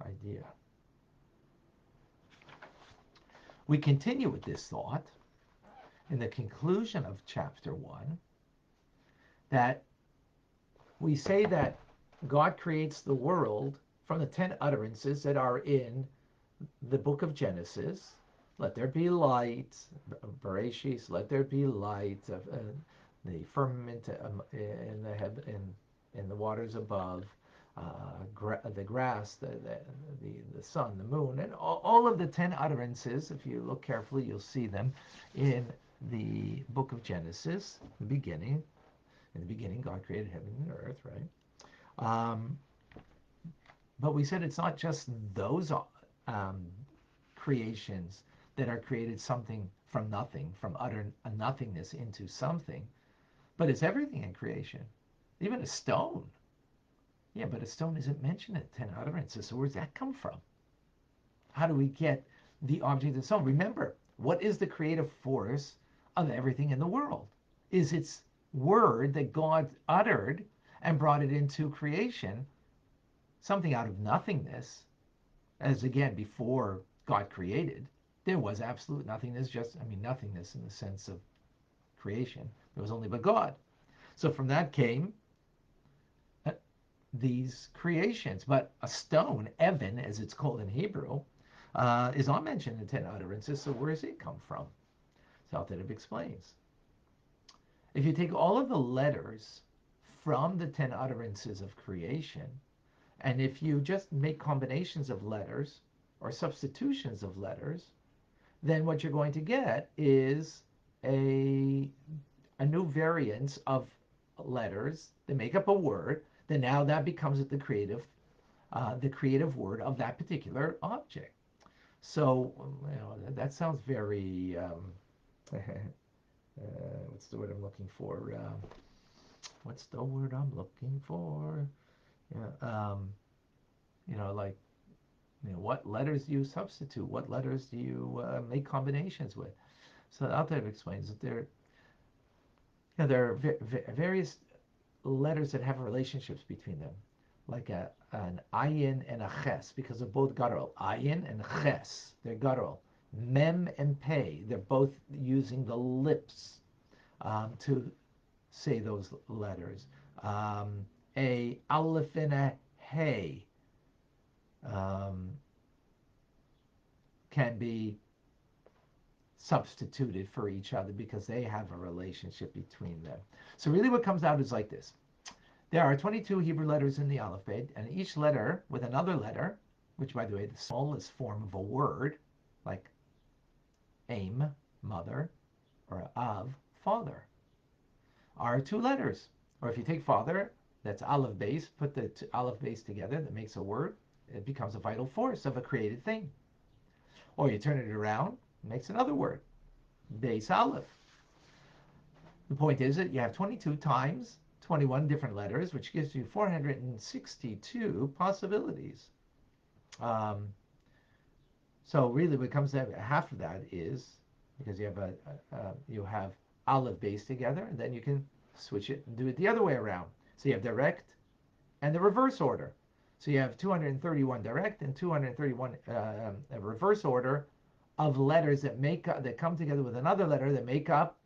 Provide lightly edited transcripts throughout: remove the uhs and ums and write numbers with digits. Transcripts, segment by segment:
idea. We continue with this thought in the conclusion of chapter 1, that we say that God creates the world from the 10 utterances that are in the book of Genesis. Let there be light, Bereshis, let there be light, the firmament in the waters above, the grass, the sun, the moon, and all of the 10 utterances. If you look carefully, you'll see them in the book of Genesis, the beginning. In the beginning, God created heaven and earth, right? But we said it's not just those creations that are created something from nothing, from utter nothingness into something, but it's everything in creation, even a stone. Yeah, but a stone isn't mentioned in 10 utterances, so where's that come from? How do we get the object of the stone? Remember, what is the creative force of everything in the world? Is its word that God uttered and brought it into creation, something out of nothingness, as again, before God created, there was absolute nothingness, nothingness in the sense of creation. There was only but God. So from that came these creations. But a stone, Evan, as it's called in Hebrew, is not mentioned in 10 utterances, so where does it come from? So Alter explains. If you take all of the letters from the 10 utterances of creation, and if you just make combinations of letters or substitutions of letters, then what you're going to get is a new variance of letters that make up a word. Then now that becomes the creative word of that particular object. So that sounds very what's the word I'm looking for? What letters do you substitute? What letters do you make combinations with? So Alter explains that there are various letters that have relationships between them, like an ayin and a ches, because they're both guttural. Ayin and ches, they're guttural. Mem and pei, they're both using the lips to say those letters. A aleph and a hey can be substituted for each other because they have a relationship between them. So really what comes out is like this. There are 22 Hebrew letters in the alphabet, and each letter with another letter, which by the way, the smallest form of a word, like aim, mother, or av, father, are 2 letters. Or if you take father, that's aleph base, put the aleph base together, that makes a word, it becomes a vital force of a created thing. Or you turn it around, it makes another word, base aleph. The point is that you have 22 times 21 different letters, which gives you 462 possibilities. So really what comes out, half of that is, because you have aleph base together, and then you can switch it and do it the other way around. So you have direct and the reverse order. So you have 231 direct and 231 reverse order of letters that come together with another letter that make up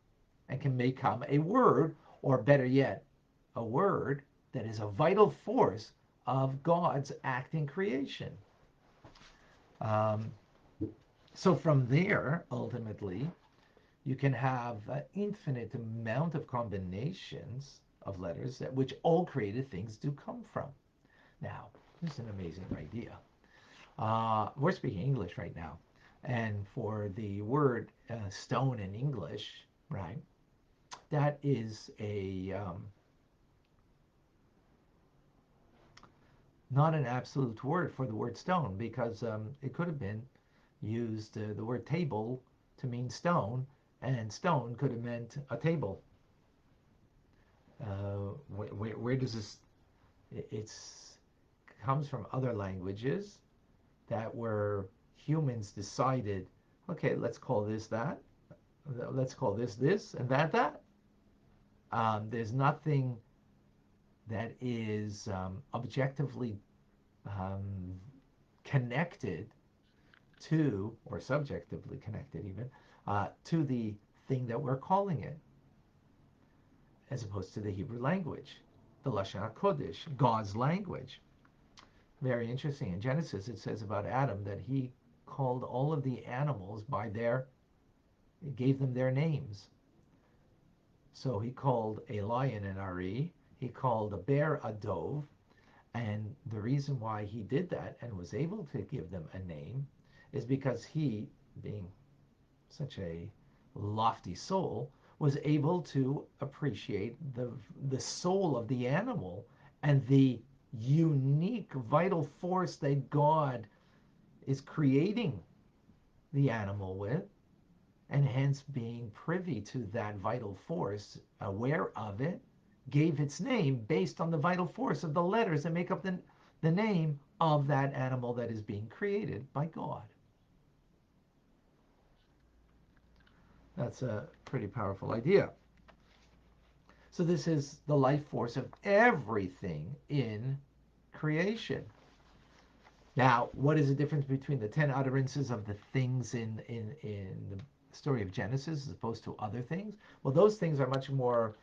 and can become a word, or better yet, a word that is a vital force of God's act in creation. So from there, ultimately, you can have an infinite amount of combinations of letters which all created things do come from. Now, this is an amazing idea. We're speaking English right now. And for the word stone in English, right, that is not an absolute word for the word stone, because it could have been used, the word table, to mean stone, and stone could have meant a table. Where does this? It comes from other languages that were humans decided, okay, let's call this that, let's call this, and that. There's nothing that is objectively connected to, or subjectively connected even, to the thing that we're calling it, as opposed to the Hebrew language, the Lashon HaKodesh, God's language. Very interesting. In Genesis, it says about Adam that he called all of the animals by he gave them their names. So he called a lion an Ari, he called a bear a dove, and the reason why he did that and was able to give them a name is because he, being such a lofty soul, was able to appreciate the soul of the animal and the unique vital force that God is creating the animal with, and hence being privy to that vital force, aware of it, gave its name based on the vital force of the letters that make up the name of that animal that is being created by God. That's a pretty powerful idea. So this is the life force of everything in creation. Now, what is the difference between the 10 utterances of the things in the story of Genesis as opposed to other things? Well, those things are much more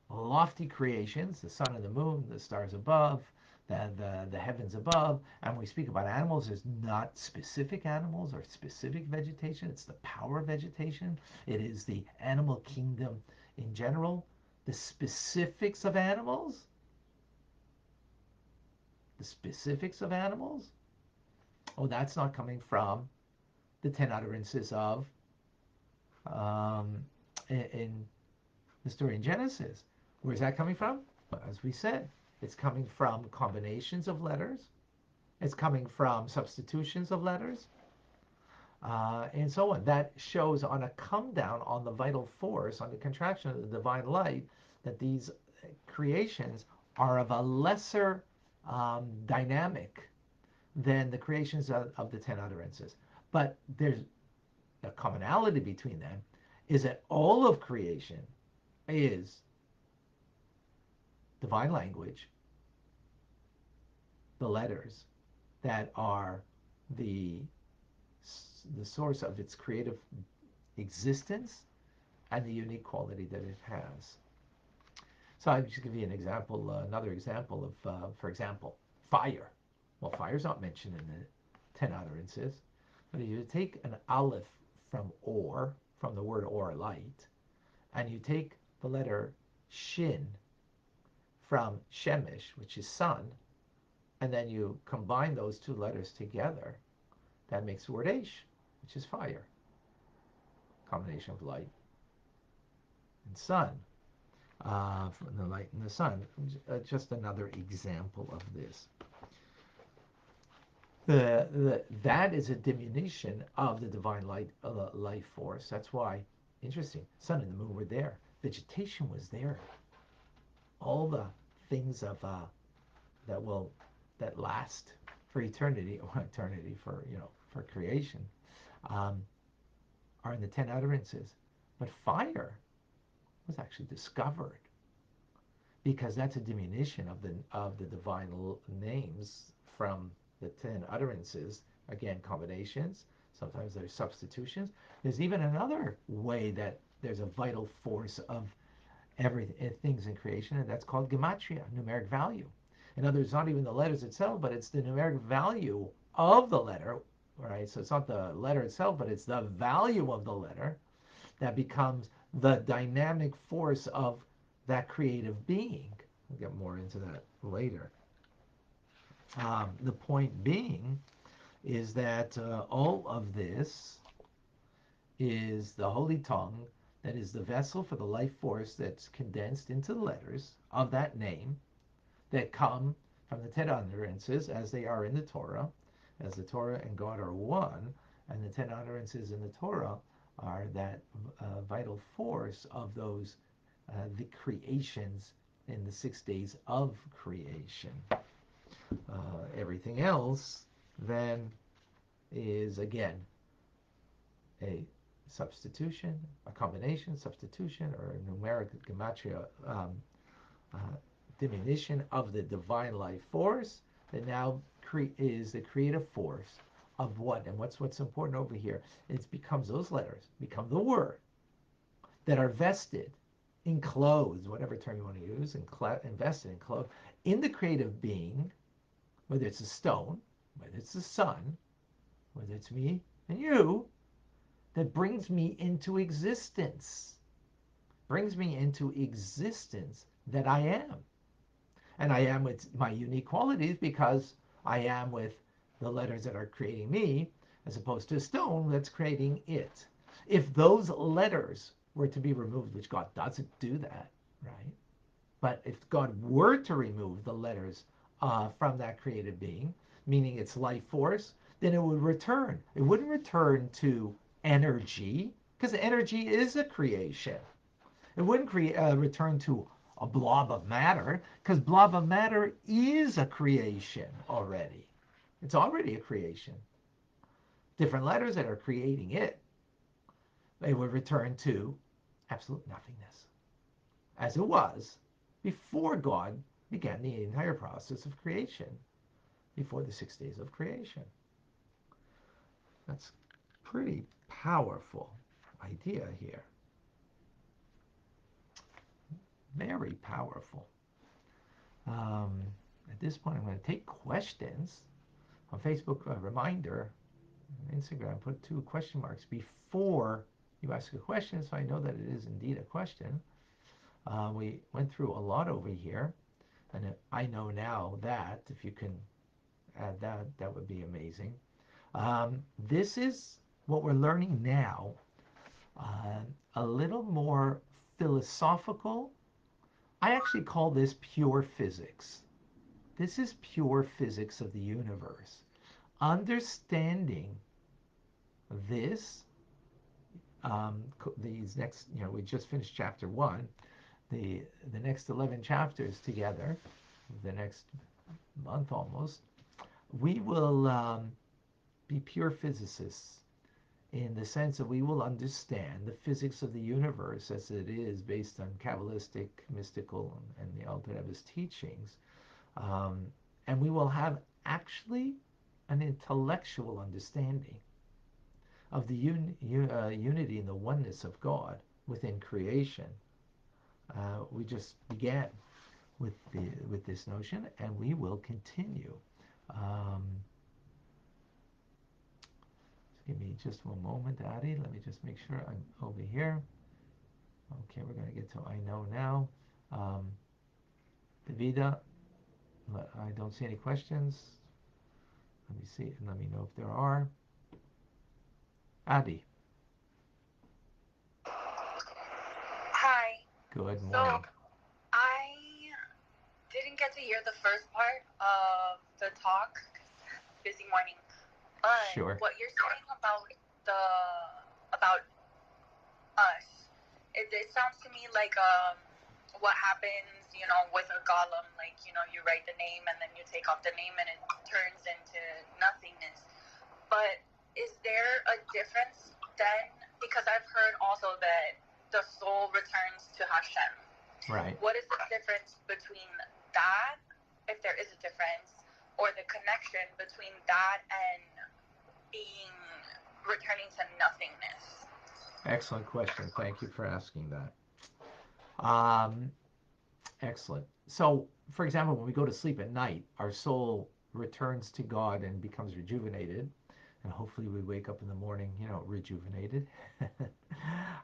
lofty creations, the sun and the moon, the stars above, the heavens above. And when we speak about animals, there's not specific animals or specific vegetation. It's the power of vegetation. It is the animal kingdom in general. The specifics of animals, oh, that's not coming from the 10 utterances of in the story in Genesis. Where's that coming from? Well, as we said, it's coming from combinations of letters. It's coming from substitutions of letters, and so on. That shows on a come down on the vital force, on the contraction of the divine light, that these creations are of a lesser dynamic than the creations of the 10 utterances. But there's a commonality between them, is that all of creation is divine language, the letters that are the source of its creative existence and the unique quality that it has. So I'll just give you an example, another example of, for example, fire. Well, fire's not mentioned in the 10 utterances, but if you take an aleph from or, from the word or, light, and you take the letter shin from shemesh, which is sun, and then you combine those two letters together, that makes the word esh, which is fire. Combination of light and sun, from the light and the sun. Just another example of this. That is a diminution of the divine life force. That's why, interesting, sun and the moon were there. Vegetation was there. All the things of that last for eternity, or eternity for creation, are in the 10 utterances. But fire was actually discovered, because that's a diminution of the divine names from the 10 utterances. Again, combinations. Sometimes there's substitutions. There's even another way that there's a vital force of things in creation, and that's called Gematria, numeric value. In other words, not even the letters itself, but it's the numeric value of the letter, right? So it's not the letter itself, but it's the value of the letter that becomes the dynamic force of that creative being. We'll get more into that later. The point being is that all of this is the holy tongue, that is the vessel for the life force that's condensed into the letters of that name that come from the 10 utterances as they are in the Torah, as the Torah and God are one, and the 10 utterances in the Torah are that vital force of those, the creations in the 6 days of creation. Everything else then is, again, a substitution, a combination, substitution, or a numeric gematria diminution of the divine life force that now is the creative force of what? And what's important over here? It becomes those letters, become the word that are vested, enclosed, whatever term you want to use, invested, enclosed, in the creative being, whether it's a stone, whether it's the sun, whether it's me and you, that brings me into existence. Brings me into existence that I am. And I am with my unique qualities because I am with the letters that are creating me, as opposed to a stone that's creating it. If those letters were to be removed, which God doesn't do that, right? But if God were to remove the letters from that created being, meaning its life force, then it would return. It wouldn't return to energy, because energy is a creation. It wouldn't return to a blob of matter, because blob of matter is a creation already. It's already a creation. Different letters that are creating it, they would return to absolute nothingness, as it was before God began the entire process of creation, before the 6 days of creation. That's a pretty powerful idea here. Very powerful. At this point, I'm going to take questions on Facebook. A reminder, on Instagram, put 2 question marks before you ask a question, so I know that it is indeed a question. We went through a lot over here, and I know now that if you can add that, that would be amazing. This is what we're learning now, a little more philosophical. I actually call this pure physics. This is pure physics of the universe. Understanding this, these next, we just finished chapter 1. The next 11 chapters together, the next month almost, we will be pure physicists, in the sense that we will understand the physics of the universe as it is based on Kabbalistic, mystical, and the Alter Rebbe's teachings. And we will have actually an intellectual understanding of the unity and the oneness of God within creation. We just began with this notion, and we will continue. Give me just one moment, Adi. Let me just make sure I'm over here. Okay, we're going to get to I know now. Davida, I don't see any questions. Let me see, and let me know if there are. Adi. Hi. Good morning. So, I didn't get to hear the first part of the talk. Busy morning. But Sure. what you're saying about us, it sounds to me like what happens, with a golem. Like, you write the name and then you take off the name and it turns into nothingness. But is there a difference then? Because I've heard also that the soul returns to Hashem. Right. What is the difference between that, if there is a difference, or the connection between that and returning to nothingness? Excellent question. Thank you for asking that. Excellent. So, for example, when we go to sleep at night, our soul returns to God and becomes rejuvenated. And hopefully we wake up in the morning, rejuvenated.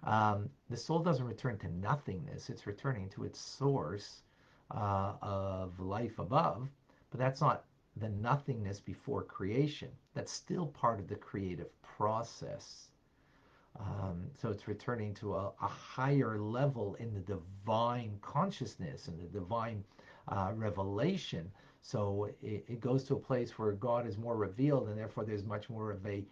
The soul doesn't return to nothingness. It's returning to its source of life above. But that's not the nothingness before creation. That's still part of the creative process. So it's returning to a higher level in the divine consciousness and the divine revelation. So it goes to a place where God is more revealed, and therefore there's much more of a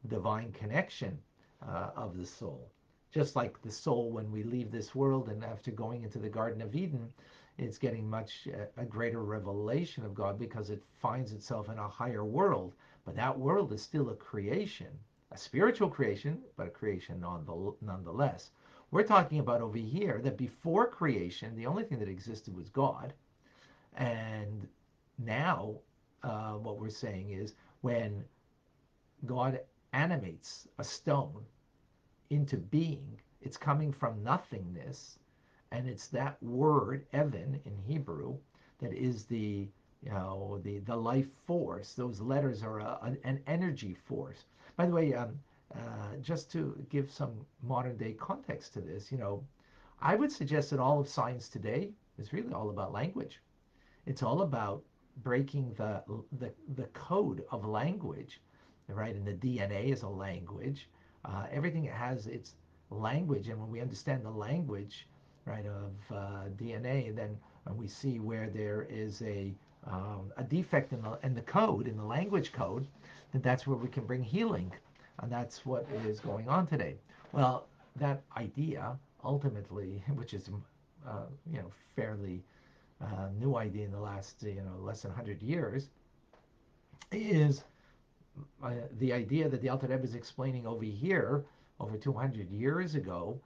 divine connection of the soul. Just like the soul, when we leave this world and after going into the Garden of Eden, it's getting much a greater revelation of God because it finds itself in a higher world. But that world is still a creation, a spiritual creation, but a creation nonetheless. We're talking about over here that before creation, the only thing that existed was God. And now what we're saying is when God animates a stone into being, it's coming from nothingness, and it's that word Evan in Hebrew that is the the life force. Those letters are an energy force. By the way, just to give some modern day context to this, I would suggest that all of science today is really all about language. It's all about breaking the code of language, right? And the DNA is a language. Everything has its language, and when we understand the language, right, of DNA, then we see where there is a defect in the code, in the language code, then that's where we can bring healing, and that's what is going on today. Well, that idea ultimately, which is fairly new idea in the last less than 100 years, is the idea that the Alter Rebbe is explaining over here, over 200 years ago,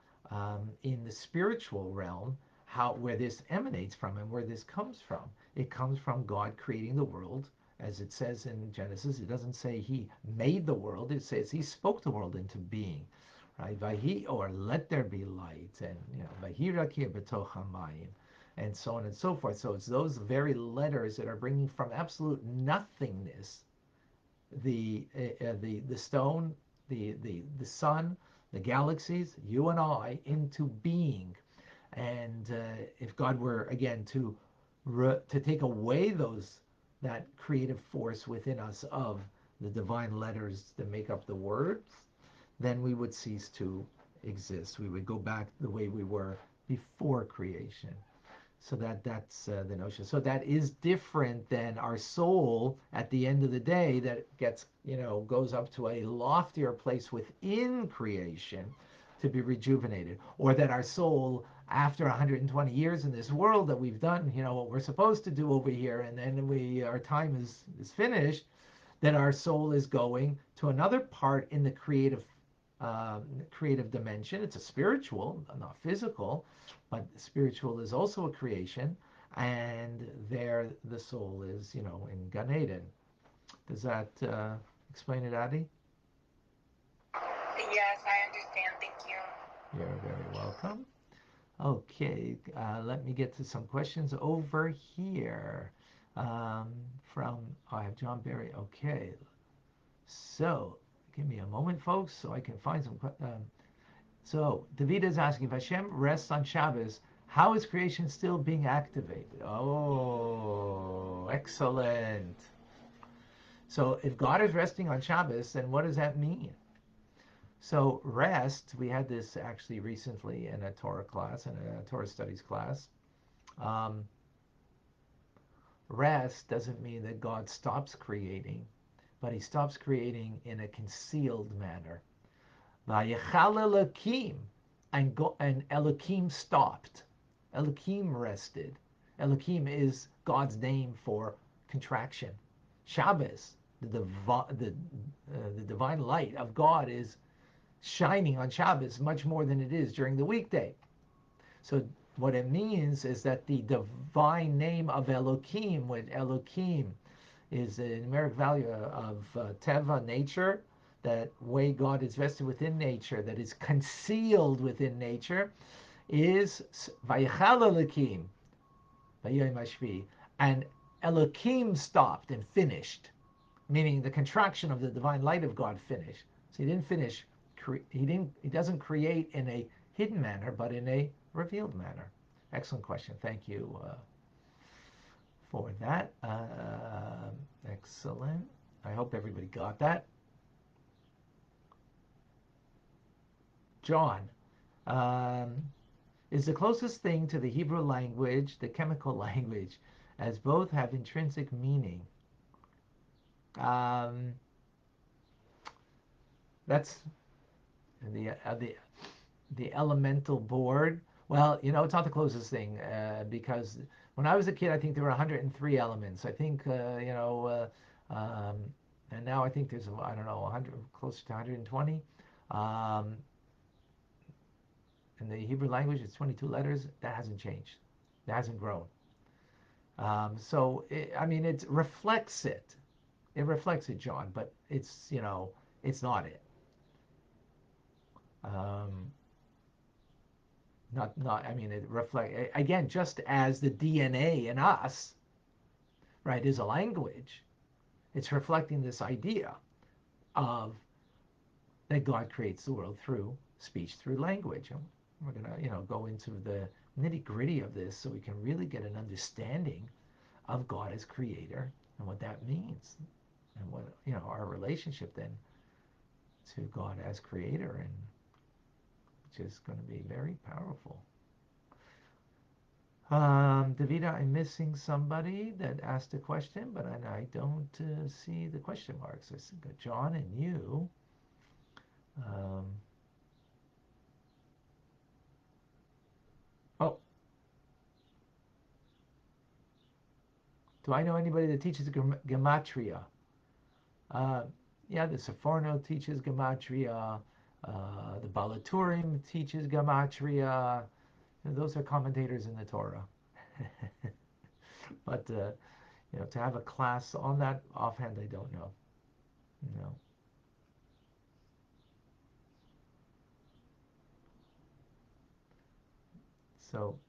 in the spiritual realm, where this emanates from and where this comes from. It comes from God creating the world, as it says in Genesis. It doesn't say He made the world; it says He spoke the world into being, right? Vahi, or let there be light, and Vahirakia betoch hamayim, and so on and so forth. So it's those very letters that are bringing from absolute nothingness the stone, the sun, the galaxies, you and I, into being. And if God were again to take away that creative force within us of the divine letters that make up the words, then we would cease to exist. We would go back the way we were before creation. So that's the notion. So that is different than our soul at the end of the day that gets, goes up to a loftier place within creation to be rejuvenated, or that our soul, after 120 years in this world that we've done, what we're supposed to do over here, and then our time is finished, that our soul is going to another part in the creative dimension. It's a spiritual, not physical, but spiritual is also a creation, and there the soul is, in Gan Eden. Does that explain it, Adi? Yes, I understand. Thank you. You're very welcome. Okay, let me get to some questions over here. I have John Berry. Okay, so give me a moment, folks, so I can find some. So David is asking, if Hashem rests on Shabbos, how is creation still being activated? Oh, excellent. So if God is resting on Shabbos, then what does that mean? So rest, we had this actually recently in a Torah class, in a Torah studies class. Rest doesn't mean that God stops creating, but He stops creating in a concealed manner. Vayechal Elokim, and Elokim stopped. Elokim rested. Elokim is God's name for contraction. Shabbos, the divine light of God, is shining on Shabbos much more than it is during the weekday. So what it means is that the divine name of Elokim, when Elokim is a numeric value of Teva, nature, that way God is vested within nature, that is concealed within nature, is Vayechal Elokim, Vayom Hashvi, and Elokim stopped and finished, meaning the contraction of the divine light of God finished. So He didn't finish. He doesn't create in a hidden manner, but in a revealed manner. Excellent question. Thank you for that. Excellent. I hope everybody got that. John, is the closest thing to the Hebrew language the chemical language, as both have intrinsic meaning? That's the elemental board. Well, it's not the closest thing, because when I was a kid, I think there were 103 elements. I think, and now I think there's, I don't know, 100, closer to 120. In the Hebrew language, it's 22 letters. That hasn't changed. That hasn't grown. I mean, it reflects it. It reflects it, John, but it's, it's not it. Um, not. I mean, it reflect again, just as the DNA in us, right, is a language. It's reflecting this idea of that God creates the world through speech, through language. And we're gonna, go into the nitty gritty of this so we can really get an understanding of God as creator and what that means, and what, our relationship then to God as creator, and which is going to be very powerful. Davida, I'm missing somebody that asked a question, but I don't see the question marks. I see John and you. Um, oh, do I know anybody that teaches Gematria? Uh, yeah, the Seforno teaches Gematria. The Balaturim teaches Gematria. Those are commentators in the Torah. But to have a class on that offhand, I don't know. No. So,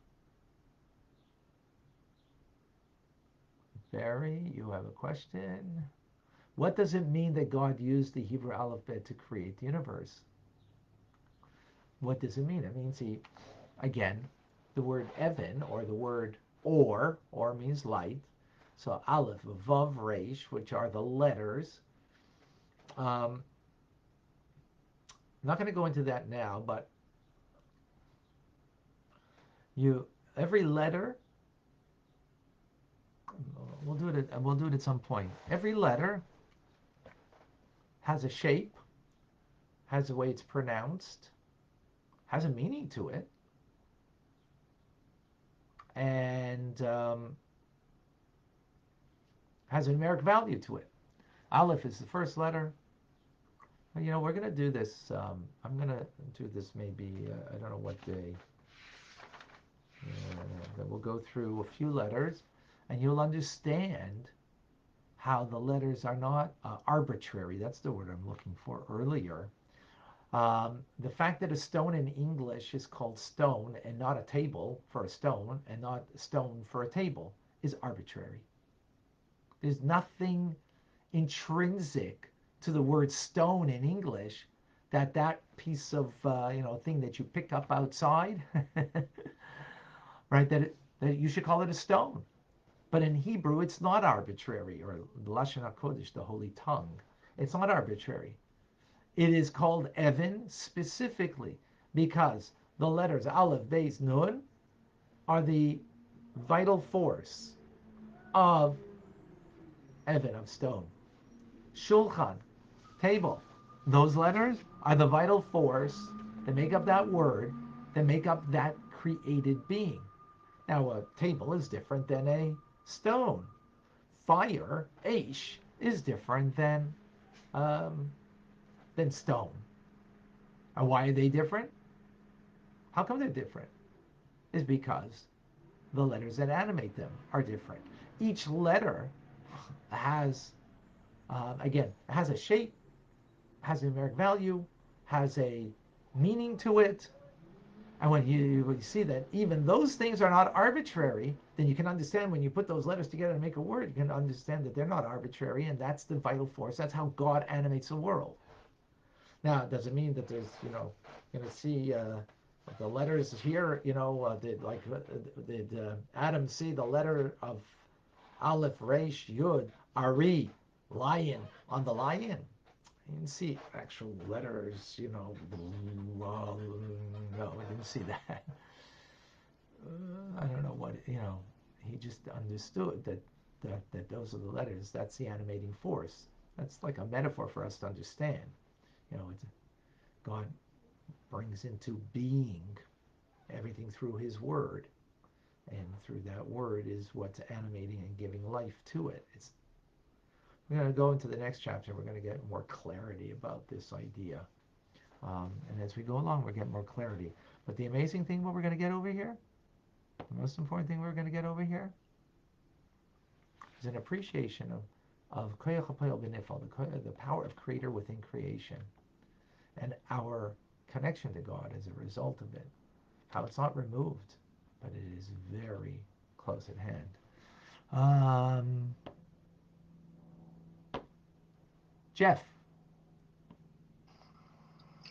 Barry, you have a question. What does it mean that God used the Hebrew alphabet to create the universe? What does it mean? It means again, the word Evan, or the word or means light. So Aleph, Vav, Resh, which are the letters. I'm not going to go into that now, but every letter, we'll do it at some point. Every letter has a shape, has a way it's pronounced, has a meaning to it, and has a numeric value to it. Aleph is the first letter. We're going to do this. I'm going to do this maybe, I don't know what day. Then we'll go through a few letters, and you'll understand how the letters are not arbitrary. That's the word I'm looking for earlier. The fact that a stone in English is called stone and not a table for a stone and not stone for a table is arbitrary. There's nothing intrinsic to the word stone in English that piece of thing that you pick up outside, right? That you should call it a stone. But in Hebrew, it's not arbitrary, or Lashon HaKodesh, the Holy Tongue. It's not arbitrary. It is called Evan specifically because the letters Aleph, Beis, Nun are the vital force of Evan, of stone. Shulchan, table. Those letters are the vital force that make up that word, that make up that created being. Now, a table is different than a stone. Fire, Aish, is different than stone. And why are they different? How come they're different? Is because the letters that animate them are different. Each letter has, again, has a shape, has a numeric value, has a meaning to it. And when you see that even those things are not arbitrary, then you can understand when you put those letters together and make a word, you can understand that they're not arbitrary, and that's the vital force. That's how God animates the world. Now, it doesn't mean that there's, going to see the letters here, did Adam see the letter of Aleph, Resh, Yud, Ari, lion, on the lion? I didn't see actual letters, no, I didn't see that. I don't know what, he just understood that those are the letters. That's the animating force. That's like a metaphor for us to understand. It's God brings into being everything through his word. And through that word is what's animating and giving life to it. We're going to go into the next chapter. We're going to get more clarity about this idea. And as we go along, we'll get more clarity. But the amazing thing, what we're going to get over here, the most important thing we're going to get over here, is an appreciation of koyach hapayil b'nifal, the power of creator within creation, and our connection to God as a result of it. How it's not removed, but it is very close at hand. Jeff.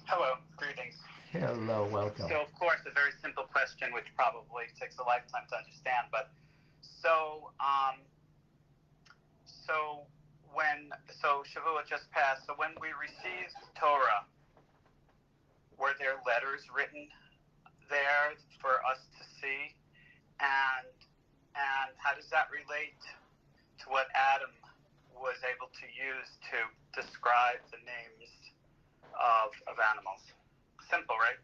Hello, greetings. Hello, welcome. So, of course, a very simple question, which probably takes a lifetime to understand. But so Shavuot just passed. So when we received Torah, were there letters written there for us to see? And how does that relate to what Adam was able to use to describe the names of animals? Simple, right?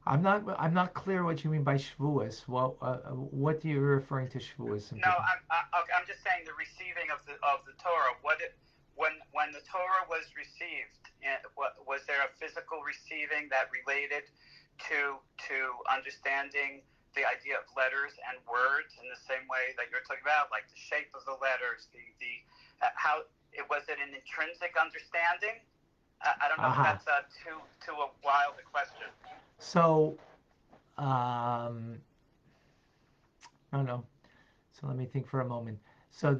I'm not clear what you mean by Shavuos. Well, what are you referring to Shavuos? No, I'm just saying the receiving of the Torah. When the Torah was received, was there a physical receiving that related to understanding the idea of letters and words in the same way that you're talking about, like the shape of the letters, how was it an intrinsic understanding? I don't know if that's too wild a question. So, no. So let me think for a moment. So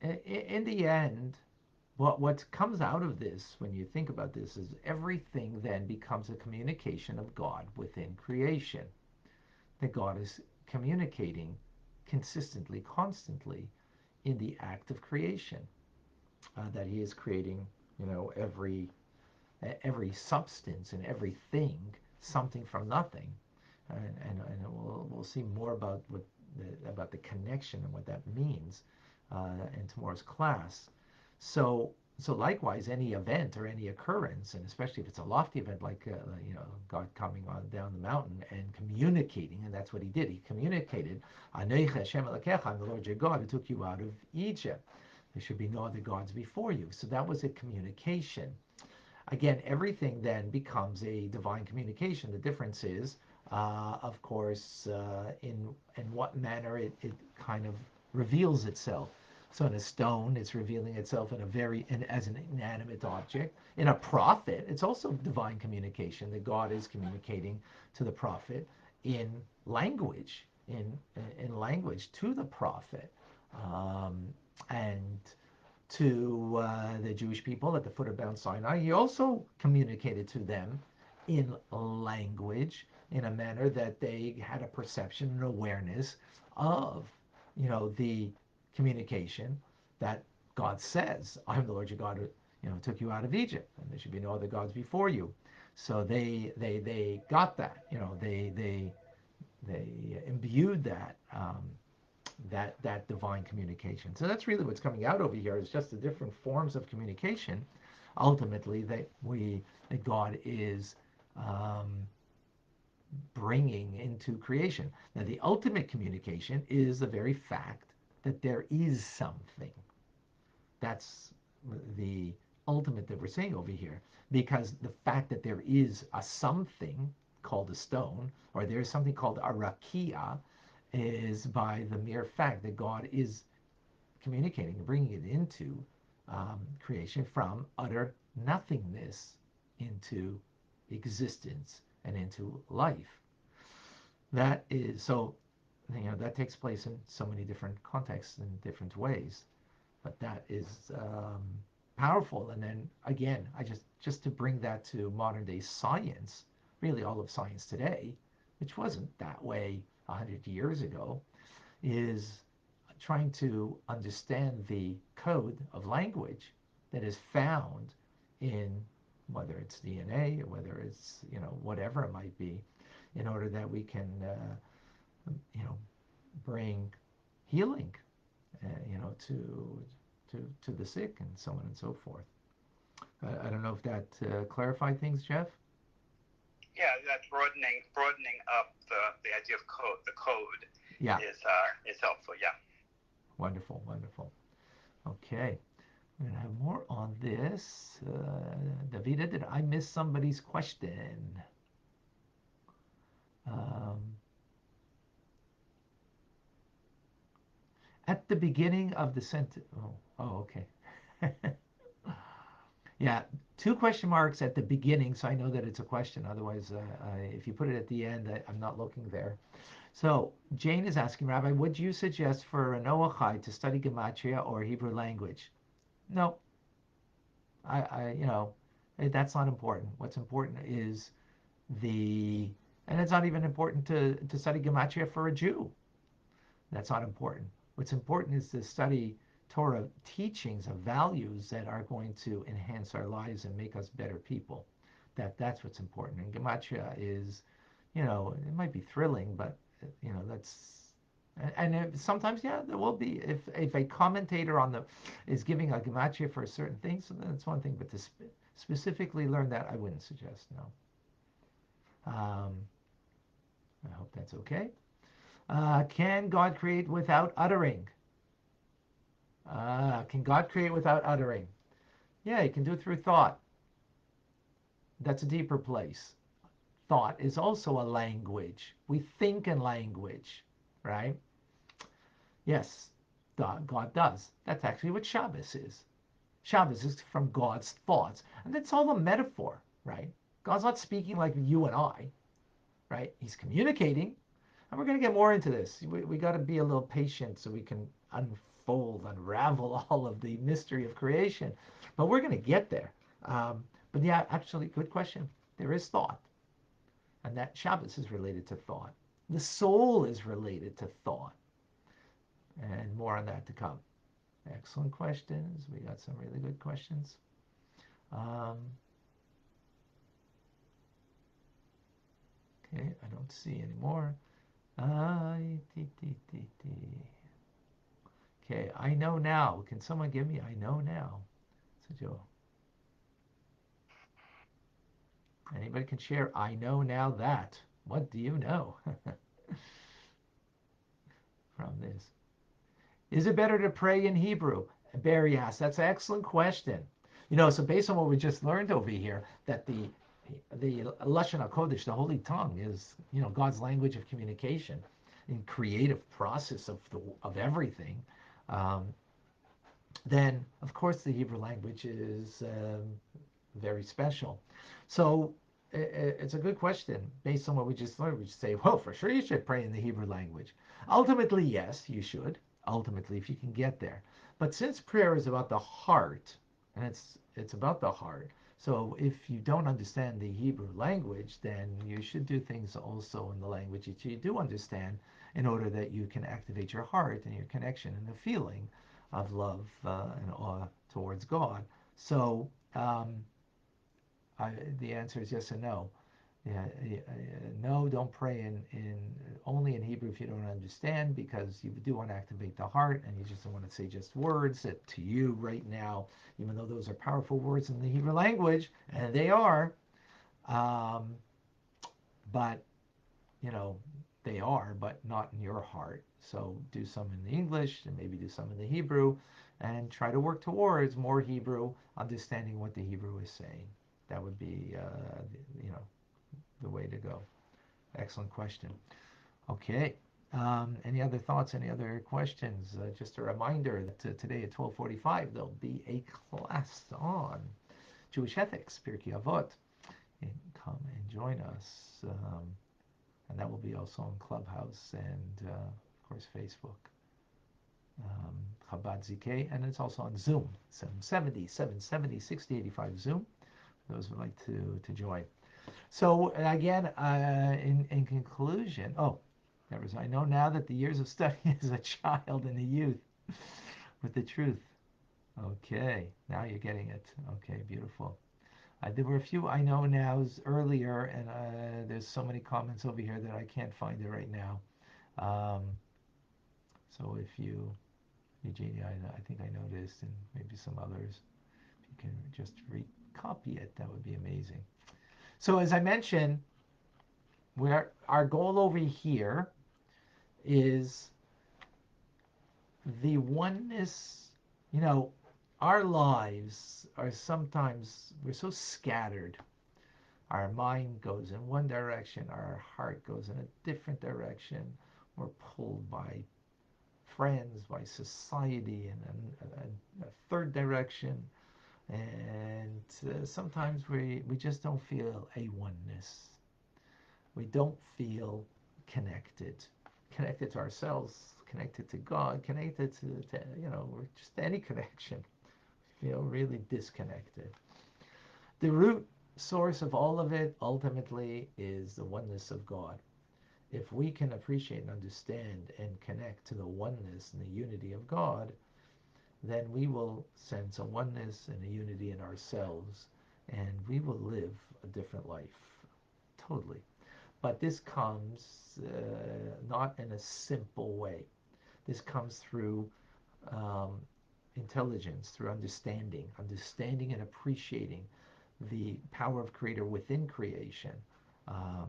in the end, what comes out of this, when you think about this, is everything then becomes a communication of God within creation. That God is communicating consistently, constantly in the act of creation. That He is creating, every substance and everything, something from nothing. And we'll see more about the connection and what that means in tomorrow's class. So likewise, any event or any occurrence, and especially if it's a lofty event like God coming on down the mountain and communicating, and that's what He did. He communicated, "Anochi Hashem Elokecha, I'm the Lord your God who took you out of Egypt. There should be no other gods before you." So that was a communication. Again, everything then becomes a divine communication. The difference is, of course, in what manner it kind of reveals itself. So in a stone, it's revealing itself as an inanimate object. In a prophet, it's also divine communication that God is communicating to the prophet in language, in language to the prophet, and to the Jewish people at the foot of Mount Sinai. He also communicated to them in language, in a manner that they had a perception and awareness of, the communication that God says, "I'm the Lord your God who took you out of Egypt, and there should be no other gods before you." So they got that, they imbued that. That divine communication. So that's really what's coming out over here, is just the different forms of communication, ultimately, that God is bringing into creation. Now, the ultimate communication is the very fact that there is something. That's the ultimate that we're saying over here, because the fact that there is a something called a stone, or there's something called a rakia, is by the mere fact that God is communicating and bringing it into creation from utter nothingness into existence and into life. That is so, that takes place in so many different contexts and different ways, but that is powerful. And then again, I just to bring that to modern day science, really all of science today, which wasn't that way 100 years ago, is trying to understand the code of language that is found in, whether it's DNA or whether it's, whatever it might be, in order that we can, bring healing, to the sick and so on and so forth. I don't know if that clarified things, Jeff? Yeah, that's broadening up the idea of code. The code is helpful. Yeah. Wonderful. Okay, we're gonna have more on this. Davida, did I miss somebody's question? At the beginning of the sentence. Oh, okay. Yeah, two question marks at the beginning, so I know that it's a question. Otherwise, if you put it at the end, I'm not looking there. So Jane is asking, Rabbi, would you suggest for a Noachide to study Gematria or Hebrew language? No, that's not important. What's important is and it's not even important to study Gematria for a Jew. That's not important. What's important is to study Torah teachings of values that are going to enhance our lives and make us better people. That's what's important. And Gematria is, it might be thrilling, but that's and sometimes, yeah, there will be if a commentator is giving a gematria for a certain thing, so then it's one thing. But to specifically learn that, I wouldn't suggest. No. I hope that's okay. Can God create without uttering? Can God create without uttering? Yeah, He can do it through thought. That's a deeper place. Thought is also a language. We think in language, right? Yes, God does. That's actually what Shabbos is. Shabbos is from God's thoughts. And that's all a metaphor, right? God's not speaking like you and I, right? He's communicating. And we're going to get more into this. We got to be a little patient so we can unravel all of the mystery of creation. But we're going to get there. But yeah, actually, good question. There is thought. And that Shabbos is related to thought. The soul is related to thought. And more on that to come. Excellent questions. We got some really good questions. Okay, I don't see any more. Okay, I know now. Can someone give me I know now? So Joe. Anybody can share I know now that. What do you know from this? Is it better to pray in Hebrew? Barry asks. That's an excellent question. So based on what we just learned over here, that the Lashon HaKodesh, the Holy Tongue, is God's language of communication, in creative process of everything. Then of course the Hebrew language is very special. So it's a good question. Based on what we just learned, we should say, well, for sure you should pray in the Hebrew language. Ultimately, yes, you should. Ultimately, if you can get there. But since prayer is about the heart, and it's about the heart, so if you don't understand the Hebrew language, then you should do things also in the language that you do understand, in order that you can activate your heart and your connection and the feeling of love and awe towards God. So the answer is yes and no. Yeah, no, don't pray in only in Hebrew if you don't understand, because you do want to activate the heart, and you just don't want to say just words that to you right now, even though those are powerful words in the Hebrew language, and they are, but they are, but not in your heart. So do some in the English and maybe do some in the Hebrew, and try to work towards more Hebrew, understanding what the Hebrew is saying. That would be, the way to go. Excellent question. Okay. Any other thoughts? Any other questions? Just a reminder that today at 12:45 there'll be a class on Jewish ethics, Pirkei Avot. And come and join us. And that will be also on Clubhouse and, of course, Facebook. Chabad ZK, and it's also on Zoom, 770, 6085 Zoom, for those who would like to join. So again, in conclusion, I know now that the years of study as a child and a youth with the truth. Okay, now you're getting it. Okay, beautiful. There were a few I know nows earlier, and there's so many comments over here that I can't find it right now. So if you, Eugenia, I think I noticed, and maybe some others, if you can just recopy it, that would be amazing. So as I mentioned, our goal over here is the oneness. Our lives are sometimes, we're so scattered. Our mind goes in one direction, our heart goes in a different direction. We're pulled by friends, by society, and a third direction. And sometimes we just don't feel a oneness. We don't feel connected to ourselves, connected to God, connected to or just any connection. Feel really disconnected. The root source of all of it ultimately is the oneness of God. If we can appreciate and understand and connect to the oneness and the unity of God, then we will sense a oneness and a unity in ourselves, and we will live a different life, totally. But this comes not in a simple way. This comes through intelligence, through understanding and appreciating the power of Creator within creation,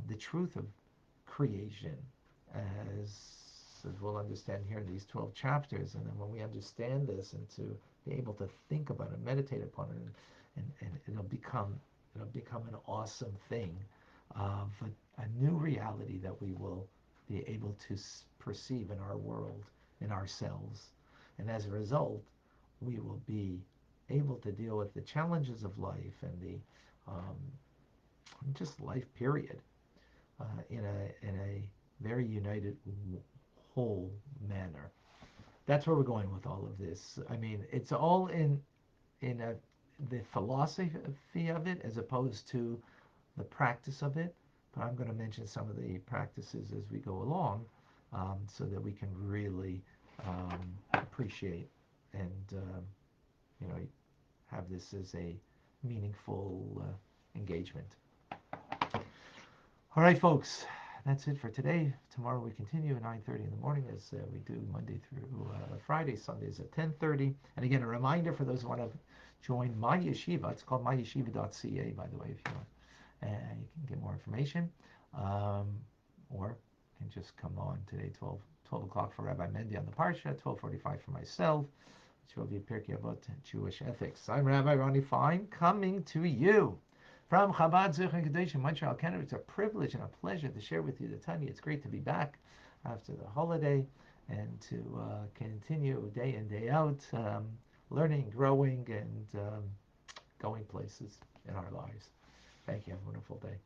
the truth of creation, as we'll understand here in these 12 chapters. And then when we understand this and to be able to think about it, meditate upon it, and it'll become an awesome thing of a new reality that we will be able to perceive in our world, in ourselves. And as a result, we will be able to deal with the challenges of life and the just life period in a very united whole manner. That's where we're going with all of this. I mean, it's all in the philosophy of it as opposed to the practice of it. But I'm going to mention some of the practices as we go along, so that we can really appreciate and have this as a meaningful engagement. All right, folks, that's it for today. Tomorrow we continue at 9:30 in the morning, as we do Monday through Friday. Sundays at 10:30. And again, a reminder for those who want to join my yeshiva. It's called myyeshiva.ca, by the way, if you want. And you can get more information, or you can just come on today, 12 o'clock for Rabbi Mendy on the Parsha, 12:45 for myself, which will be Pirkei Avot Jewish Ethics. I'm Rabbi Ronnie Fine, coming to you from Chabad Zurich Kadesh in Montreal, Canada. It's a privilege and a pleasure to share with you the Tanya. It's great to be back after the holiday and to continue day in, day out, learning, growing, and going places in our lives. Thank you. Have a wonderful day.